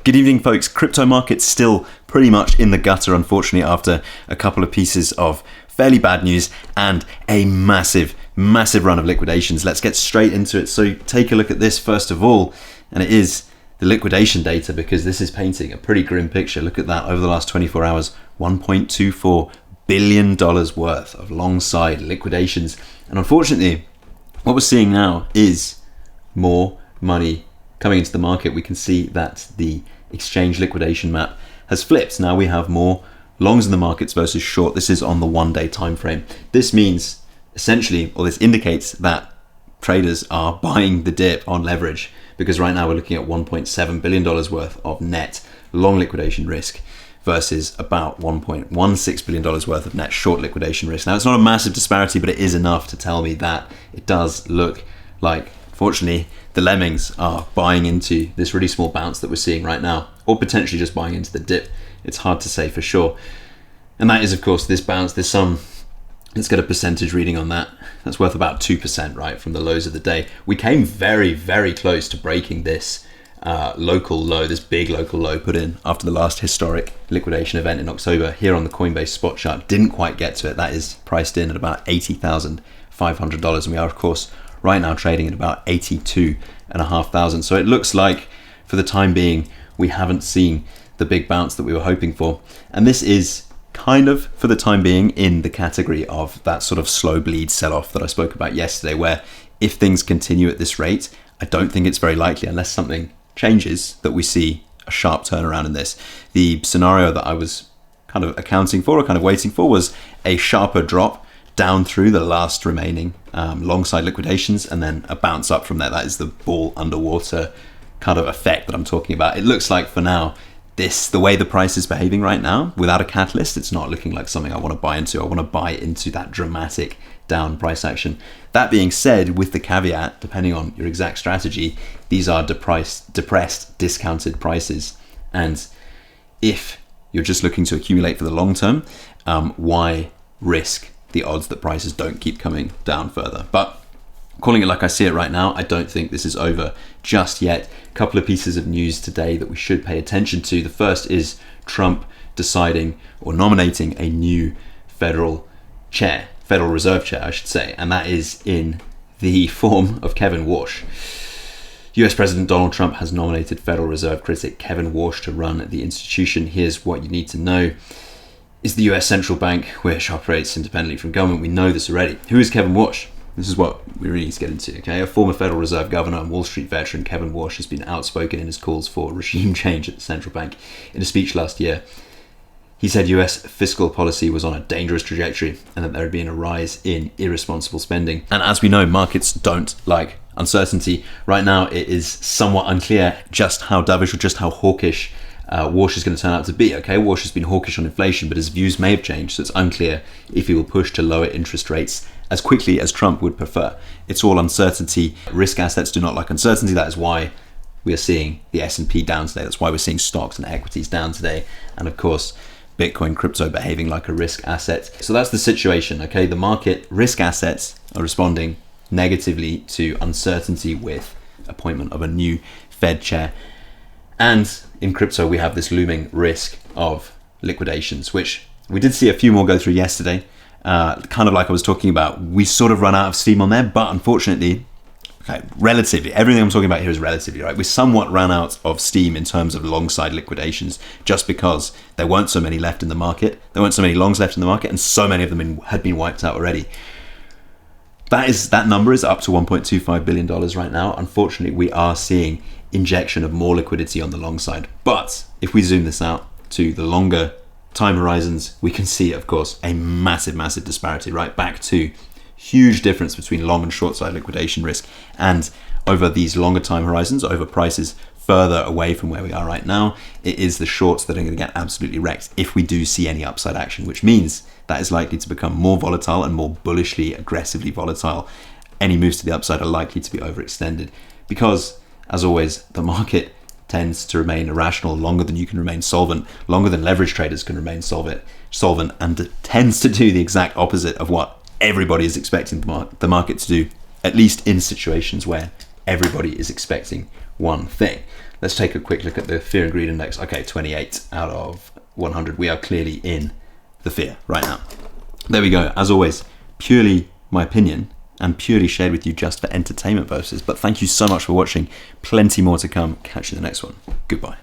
Good evening, folks. Crypto market's still pretty much in the gutter, unfortunately, after a couple of pieces of fairly bad news and a massive run of liquidations. Let's get straight into it. So take a look at this first of all, and it is the liquidation data, because this is painting a pretty grim picture. Look at that. Over the last 24 hours, $1.24 billion worth of long side liquidations. And unfortunately, what we're seeing now is more money coming into the market. We can see that the exchange liquidation map has flipped. Now we have more longs in the markets versus short. This is on the 1 day time frame. This means essentially, or this indicates that traders are buying the dip on leverage, because right now we're looking at $1.7 billion worth of net long liquidation risk versus about $1.16 billion worth of net short liquidation risk. Now, it's not a massive disparity, but it is enough to tell me that it does look like, fortunately, the lemmings are buying into this really small bounce that we're seeing right now, or potentially just buying into the dip. It's hard to say for sure. And that is, of course, this bounce. There's some, let's get a percentage reading on that. That's worth about 2%, right, from the lows of the day. We came very, very close to breaking this local low, this big local low put in after the last historic liquidation event in October here on the Coinbase spot chart. Didn't quite get to it. That is priced in at about $80,500, and we are, of course, right now trading at about 82,500. So it looks like for the time being, we haven't seen the big bounce that we were hoping for. And this is kind of, for the time being, in the category of that sort of slow bleed sell-off that I spoke about yesterday, where if things continue at this rate, I don't think it's very likely, unless something changes, that we see a sharp turnaround in this. The scenario that I was kind of accounting for, or kind of waiting for, was a sharper drop down through the last remaining long side liquidations, and then a bounce up from there. That is the ball underwater kind of effect that I'm talking about. It looks like for now, the way the price is behaving right now, without a catalyst, it's not looking like something I want to buy into. I want to buy into that dramatic down price action. That being said, with the caveat, depending on your exact strategy, these are depressed, discounted prices. And if you're just looking to accumulate for the long term, why risk the odds that prices don't keep coming down further? But calling it like I see it right now, I don't think this is over just yet. A couple of pieces of news today that we should pay attention to. The first is Trump deciding, or nominating, a new Federal Reserve chair, I should say, and that is in the form of Kevin Warsh. US President Donald Trump has nominated Federal Reserve critic Kevin Warsh to run the institution. Here's what you need to know. Is the US central bank, which operates independently from government. We know this already. Who is Kevin Warsh? This is what we really need to get into, okay? A former Federal Reserve governor and Wall Street veteran, Kevin Warsh has been outspoken in his calls for regime change at the central bank. In a speech last year, he said US fiscal policy was on a dangerous trajectory and that there had been a rise in irresponsible spending. And as we know, markets don't like uncertainty. Right now, it is somewhat unclear just how dovish or just how hawkish Warsh is going to turn out to be. Okay, Warsh has been hawkish on inflation, but his views may have changed, so it's unclear if he will push to lower interest rates as quickly as Trump would prefer. It's all uncertainty. Risk assets do not like uncertainty. That is why we are seeing the S&P down today. That's why we're seeing stocks and equities down today. And of course, Bitcoin, crypto behaving like a risk asset. So that's the situation, okay? The market, risk assets are responding negatively to uncertainty with appointment of a new Fed chair. And in crypto, we have this looming risk of liquidations, which we did see a few more go through yesterday. Kind of like I was talking about, we sort of run out of steam on there, but unfortunately, okay, relatively, everything I'm talking about here is relatively, right? We somewhat ran out of steam in terms of long side liquidations, just because there weren't so many left in the market. There weren't so many longs left in the market, and so many of them had been wiped out already. That number is up to $1.25 billion right now. Unfortunately, we are seeing injection of more liquidity on the long side. But if we zoom this out to the longer time horizons, we can see, of course, a massive disparity, right? Back to huge difference between long and short side liquidation risk. And over these longer time horizons, over prices further away from where we are right now, it is the shorts that are going to get absolutely wrecked if we do see any upside action, which means that is likely to become more volatile and more bullishly, aggressively volatile. Any moves to the upside are likely to be overextended because, as always, the market tends to remain irrational longer than you can remain solvent, longer than leverage traders can remain solvent, and tends to do the exact opposite of what everybody is expecting the market to do, at least in situations where everybody is expecting one thing. Let's take a quick look at the fear and greed index. Okay, 28 out of 100. We are clearly in the fear right now. There we go. As always, purely my opinion and purely shared with you just for entertainment purposes. But thank you so much for watching. Plenty more to come. Catch you in the next one. Goodbye.